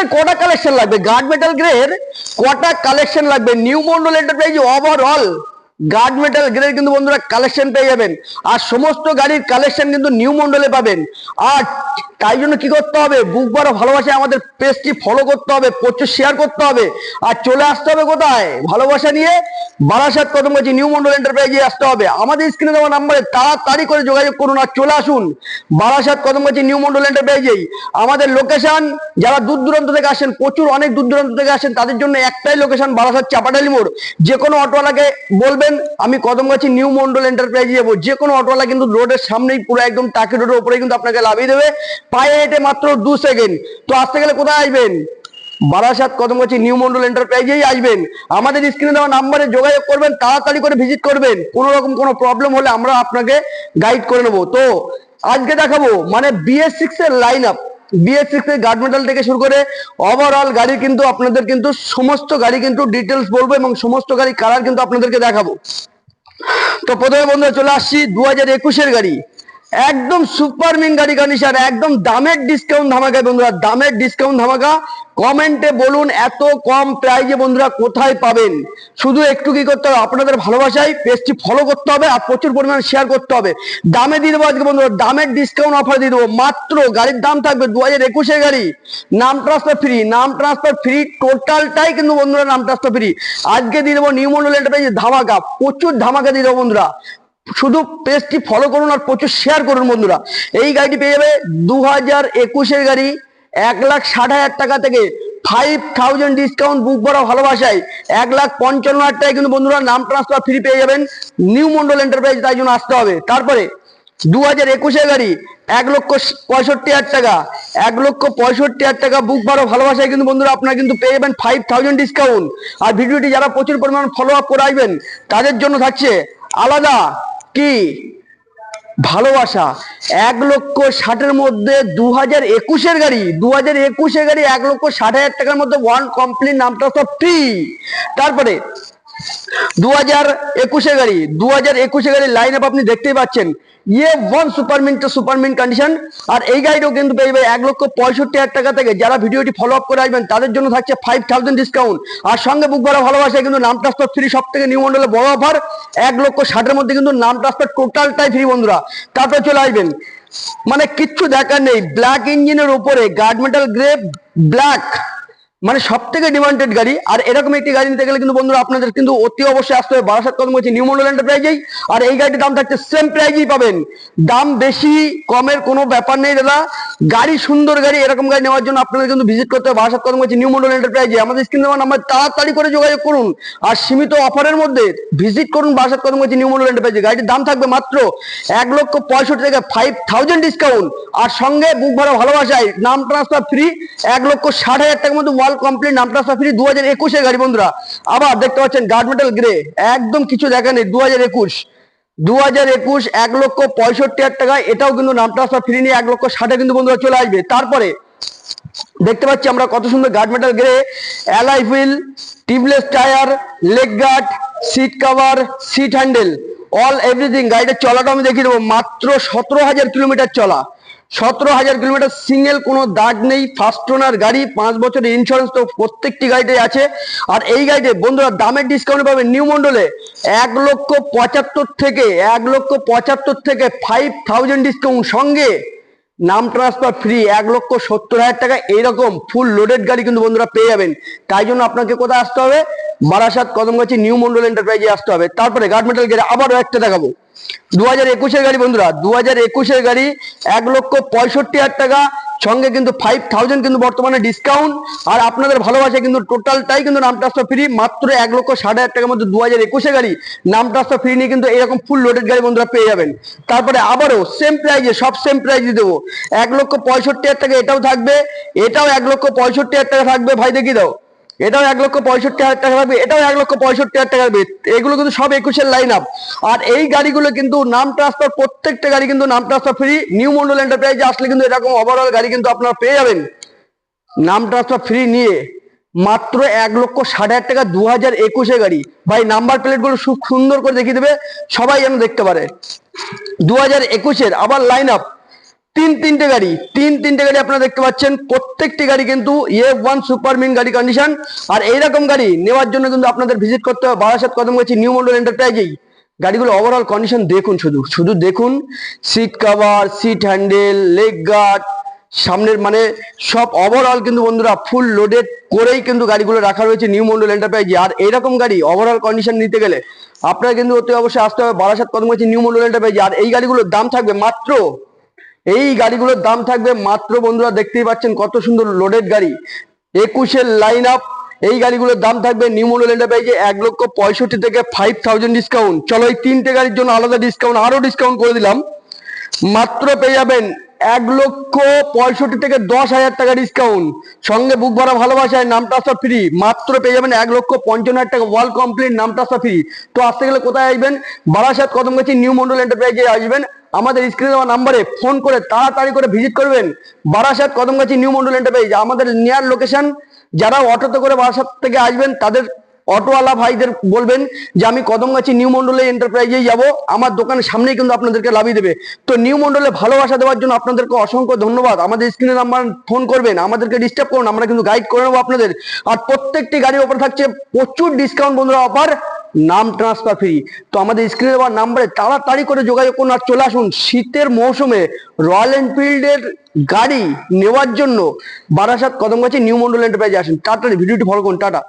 গেলে কটা কালেকশন লাগবে, গার্ড মেটাল গ্রের কটা কালেকশন লাগবে new Mondal enterprise overall guard metal grade কিন্তু বন্ধুরা কালেকশন পেয়ে যাবেন। আর সমস্ত গাড়ির কালেকশন কিন্তু নিউ মন্ডলে পাবেন। আর তাই জন্য কি করতে হবে, বুক বড় ভালোবাসায় আমাদের পেজটি ফলো করতে হবে, প্রচুর শেয়ার করতে হবে, আর চলে আসতে হবে কোথায়, ভালোবাসা নিয়ে বারাসাত কদমগাছি নিউ মন্ডল এন্টারপ্রাইজে আসতে হবে। আমাদের স্ক্রিনে দেওয়া নাম্বারে তাড়াতাড়ি করে যোগাযোগ করুন আর চলে আসুন বারাসাত কদমগাছি নিউ মন্ডল এন্টারপ্রাইজেই। আমাদের লোকেশন, যারা দূর দূরান্ত থেকে আসেন, প্রচুর অনেক দূর দূরান্ত থেকে আসেন, তাদের জন্য একটাই লোকেশন, বারাসাত চাপাডালি মোড়। যে কোনো অটোওয়ালাকে বলবেন আমি কদমগাছি নিউ মন্ডল এন্টারপ্রাইজে যাবো, যে কোনো অটোওয়ালা কিন্তু রোডের সামনেই পুরো একদম টাকি রোডের উপরে কিন্তু আপনাকে লাভিয়ে দেবে, পায়ে হেঁটে মাত্র 2 সেকেন্ড। তো আসতে গেলে কোথায় আসবেন, বারাসাত কদমগাছি নিউ মন্ডল এন্টারপ্রাইজেই আসবেন। আমাদের স্ক্রিনে দেওয়া নাম্বারে যোগাযোগ করবেন, তাড়াতাড়ি করে ভিজিট করবেন। কোনো রকম কোনো প্রবলেম হলে আমরা আপনাকে গাইড করে নেবো। তো আজকে দেখাবো মানে BS6 এর লাইন আপ, BS6 এর গার্ড মেটাল থেকে শুরু করে ওভারঅল গাড়ি কিন্তু আপনাদের কিন্তু সমস্ত গাড়ি কিন্তু ডিটেলস বলবো এবং সমস্ত গাড়ি কালার কিন্তু আপনাদেরকে দেখাবো। তো প্রথমে বন্ধুরা চলে আসছি 2021 এর গাড়ি, একদম সুপার মিন গাড়ি কন্ডিশন, একদম দামের ডিসকাউন্ট ধামাকা বন্ধুরা, দামের ডিসকাউন্ট ধামাকা। কমেন্টে বলুন এত কম প্রাইজে বন্ধুরা কোথায় পাবেন। শুধু একটু কি করতে হবে, আপনাদের ভালোবাসায় পেজটি ফলো করতে হবে আর প্রচুর পরিমাণে শেয়ার করতে হবে। দামে দিয়ে দেবো আজকে বন্ধুরা, দামের ডিসকাউন্ট অফার দিয়ে দেবো। মাত্র গাড়ির দাম থাকবে 2021 এর গাড়ি, নাম ট্রান্সফার ফ্রি, নাম ট্রান্সফার ফ্রি, টোটালটাই কিন্তু বন্ধুরা নাম ট্রান্সফার ফ্রি। আজকে দিয়ে দেবো নিউ মন্ডল এন্টারপ্রাইজে ধামাকা, প্রচুর ধামাকা দিয়ে দেবো বন্ধুরা। শুধু পেজটি ফলো করুন আর প্রচুর শেয়ার করুন বন্ধুরা। এই গাড়িটি পেয়ে যাবে 2021 এর গাড়ি, 1,60,000 টাকা থেকে 5,000 ডিসকাউন্ট, বুক ভরা ভালোবাসায় 1,55,000 টাকায় কিন্তু বন্ধুরা নাম ট্রান্সফার ফ্রি পেয়ে যাবেন নিউ মন্ডল এন্টারপ্রাইজ, তাই জন্য আসতে হবে। তারপরে 2021 এর গাড়ি 1,65,000 টাকা, 1,65,000 টাকা বুক ভরা ভালোবাসায় কিন্তু বন্ধুরা আপনারা কিন্তু পেয়ে যাবেন 5,000 ডিসকাউন্ট। আর ভিডিওটি যারা প্রচুর পরিমাণ ফলো আপ করে আসবেন তাদের জন্য থাকছে আলাদা কি ভালোবাসা। 1,60,000 মধ্যে 2021 এর গাড়ি, 2021 এর গাড়ি 1,60,000 টাকার মধ্যে ওয়ান কমপ্লিট নামটা সব ফ্রি। তারপরে 2021 এর গাড়ি, 2021 এর গাড়ির লাইন আপ আপনি দেখতেই পাচ্ছেন, ওয়ান সুপারমিন কন্ডিশন। আর এই গাড়িটাও কিন্তু পেয়ে যাবে 1,65,000 টাকা থেকে। যারা ভিডিওটি ফলো আপ করে আসবেন তাদের জন্য থাকছে 5,000 ডিসকাউন্ট, আর সঙ্গে বুক ভরা ভালোবাসায় কিন্তু নাম ট্রান্সফার ফ্রি, সব থেকে নিউ মন্ডলে বড় অফার। 1,60,000 মধ্যে কিন্তু নাম ট্রান্সফার টোটালটাই ফ্রি বন্ধুরা। তারপরে চলে আসবেন, মানে কিচ্ছু দেখার নেই, ব্ল্যাক ইঞ্জিনের উপরে গার্ড মেটাল গ্রে ব্ল্যাক, মানে সব থেকে ডিমান্ডেড গাড়ি। আর এরকম একটি গাড়ি নিতে গেলে কিন্তু বন্ধুরা আপনাদের কিন্তু অতি অবশ্যই আসতে হবে বারাসাত কদমগাছি নিউ মন্ডল এন্টারপ্রাইজেই। আর এই গাড়িটির দাম থাকছে সেম প্রাইজেই পাবেন, দাম বেশি কমের কোনো ব্যাপার নেই দাদা। গাড়ি সুন্দর গাড়ি, এরকম গাড়ি নেওয়ার জন্য আপনাদের কিন্তু ভিজিট করতে হবে বারাসাত কদমগাছি নিউ মন্ডল এন্টারপ্রাইজে। আমাদের স্ক্রিনে দেওয়া নাম্বার তাড়াতাড়ি করে যোগাযোগ করুন আর সীমিত অফারের মধ্যে ভিজিট করুন বারাসাত কদমগাছি নিউ মন্ডল এন্টারপ্রাইজে। গাড়িটির দাম থাকবে মাত্র 1,65,000 টাকা, 5,000 ডিসকাউন্ট, আর সঙ্গে বুক ভরা ভালোবাসায় নাম ট্রান্সফার ফ্রি। 1,60,000 টাকার মধ্যে ওয়াল কমপ্লিট নাম ট্রান্সফার ফ্রি, 2021 এর গাড়ি বন্ধুরা। আবার দেখতে পাচ্ছেন গার্ড মেটাল গ্রে, একদম কিছু দেখা নেই, 2021 1,65,000 টাকা, এটাও কিন্তু নাম ট্রান্সফার ফ্রি নিয়ে 1,60,000 কিন্তু বন্ধুরা চলে আসবে। তারপরে দেখতে পাচ্ছি আমরা কত সুন্দর guard metal grey, alloy wheel, tubeless tyre, leg guard, seat cover, seat handle, all everything. গাড়িটা চলাটা আমি দেখিয়ে দেবো, মাত্র 17,000 কিলোমিটার চলা, 17,000 কিলোমিটার, সিঙ্গেল কোনো দাগ নেই, ফার্স্ট ওনার গাড়ি, 5 বছরের ইন্স্যুরেন্স তো প্রত্যেকটি গাড়িতে আছে। আর এই গাড়িতে বন্ধুরা দামের ডিসকাউন্ট পাবে নিউ মন্ডলে 1,75,000 থেকে 5,000 ডিসকাউন্ট, সঙ্গে নাম ট্রান্সফার ফ্রি 1,70,000 টাকা। এইরকম ফুল লোডেড গাড়ি কিন্তু বন্ধুরা পেয়ে যাবেন। তাই জন্য আপনাকে কোথায় আসতে হবে, বারাসাত কদমগাছি নিউ মন্ডল এন্টারপ্রাইজে আসতে হবে। তারপরে গার্ড মেটাল গাড়ি আবারও একটা দেখাবো, 2021 এর গাড়ি বন্ধুরা, 2021 এর গাড়ি 1,65,000 টাকা, সঙ্গে কিন্তু 5,000 কিন্তু বর্তমানে ডিসকাউন্ট। আর আপনাদের ভালোবাসা কিন্তু টোটালটাই কিন্তু নাম ট্রান্সফার ফ্রি, মাত্র 1,60,000 টাকার মধ্যে 2021 এর গাড়ি নাম ট্রান্সফার ফ্রি নিয়ে কিন্তু এরকম ফুল লোডেড গাড়ি বন্ধুরা পেয়ে যাবেন। তারপরে আবারও সেম প্রাইজে, সব সেম প্রাইজে দেবো, 1,65,000 টাকা এটাও থাকবে, এটাও 1,65,000 টাকা থাকবে। ভাই দেখিয়ে দাও, এটাও 1,65,000 টাকা থাকবে, এটাও 1,65,000 টাকা থাকবে। এগুলো কিন্তু সব 21 এর লাইন আপ। আর এই গাড়িগুলো কিন্তু নাম ট্রান্সফার, প্রত্যেকটা গাড়ি কিন্তু নাম ট্রান্সফার ফ্রি। নিউ মন্ডল এন্টারপ্রাইজে আসলে কিন্তু এরকম ওভারঅল গাড়ি কিন্তু আপনারা পেয়ে যাবেন নাম ট্রান্সফার ফ্রি নিয়ে মাত্র 1,60,000 টাকা, 2021 এর গাড়ি। ভাই নাম্বার প্লেট গুলো খুব সুন্দর করে দেখিয়ে দেবে, সবাই যেন দেখতে পারে। 2021 এর আবার লাইন আপ, তিনটে গাড়ি আপনারা দেখতে পাচ্ছেন, প্রত্যেকটি গাড়ি কিন্তু A1 সুপার মিন গাড়ি কন্ডিশন। আর এইরকম গাড়ি নেওয়ার জন্য কিন্তু আপনাদের ভিজিট করতে হবে বারাসাত কদমগাছি নিউ মন্ডল এন্টারপ্রাইজেই। গাড়িগুলো ওভারঅল কন্ডিশন দেখুন, শুধু দেখুন, seat cover, seat handle, leg guard, সামনের মানে সব ওভারঅল কিন্তু বন্ধুরা ফুল লোডেড করেই কিন্তু গাড়িগুলো রাখা রয়েছে নিউ মন্ডল এন্টারপ্রাইজে। আর এইরকম গাড়ি ওভারঅল কন্ডিশন নিতে গেলে আপনারা কিন্তু অতি অবশ্যই আসতে হবে বারাসাত কদমগাছি নিউ মন্ডল এন্টারপ্রাইজে। আর এই গাড়িগুলোর দাম থাকবে মাত্র বন্ধুরা দেখতেই পাচ্ছেন কত সুন্দর লোডেড গাড়ি, 21-এর লাইন আপ। এই গাড়িগুলোর দাম থাকবে নিউ মন্ডল এন্টারপ্রাইজে 1,65,000 থেকে 5,000 ডিসকাউন্ট। চলো এই তিনটে গাড়ির জন্য আলাদা ডিসকাউন্ট, আরো ডিসকাউন্ট করে দিলাম। মাত্র পেয়ে যাবেন 1,65,000 থেকে 10,000 টাকা ডিসকাউন্ট, সঙ্গে বুক ভরা ভালোবাসায় নাম ট্রান্সফার ফ্রি। মাত্র পেয়ে যাবেন 1,55,000 টাকা ওয়াল কমপ্লিট নাম ট্রান্সফার ফ্রি। তো আসতে গেলে কোথায় আসবেন? বারাসাত কদমগাছি নিউ মন্ডল এন্টারপ্রাইজে আসবেন। আমাদের স্ক্রিনে দেওয়া নাম্বারে ফোন করে তাড়াতাড়ি করে ভিজিট করবেন বারাসাত কদমগাছি নিউ মন্ডল এন্টারপ্রাইজ। আমাদের নিয়ার লোকেশন, যারা অটোতে করে বারাসাত থেকে আসবেন তাদের অটোওয়ালা ভাইদের বলবেন যে আমি কদমগাছি নিউ মন্ডলে এন্টারপ্রাইজে যাব, আমার দোকানের সামনেই কিন্তু আপনাদেরকে লাভিয়ে দেবে। তো নিউ মন্ডলে ভালোবাসা দেওয়ার জন্য আপনাদেরকে অসংখ্য ধন্যবাদ। আমাদের স্ক্রিনে নাম্বার ফোন করবেন, আমাদেরকে ডিস্টার্ব করুন, আমরা কিন্তু গাইড করে নেবো আপনাদের। আর প্রত্যেকটি গাড়ির উপর থাকছে প্রচুর ডিসকাউন্ট বন্ধুরা, অফার, নাম ট্রান্সফার ফ্রি। তো আমাদের স্ক্রিনে দেওয়ার নাম্বারে তাড়াতাড়ি করে যোগাযোগ করুন আর চলে আসুন শীতের মৌসুমে রয়্যাল এনফিল্ডের গাড়ি নেওয়ার জন্য বারাসাত কদমগাছি নিউ মন্ডল এন্টারপ্রাইজে আসুন। টাটা, ভিডিওটি ফলো করুন, টাটা।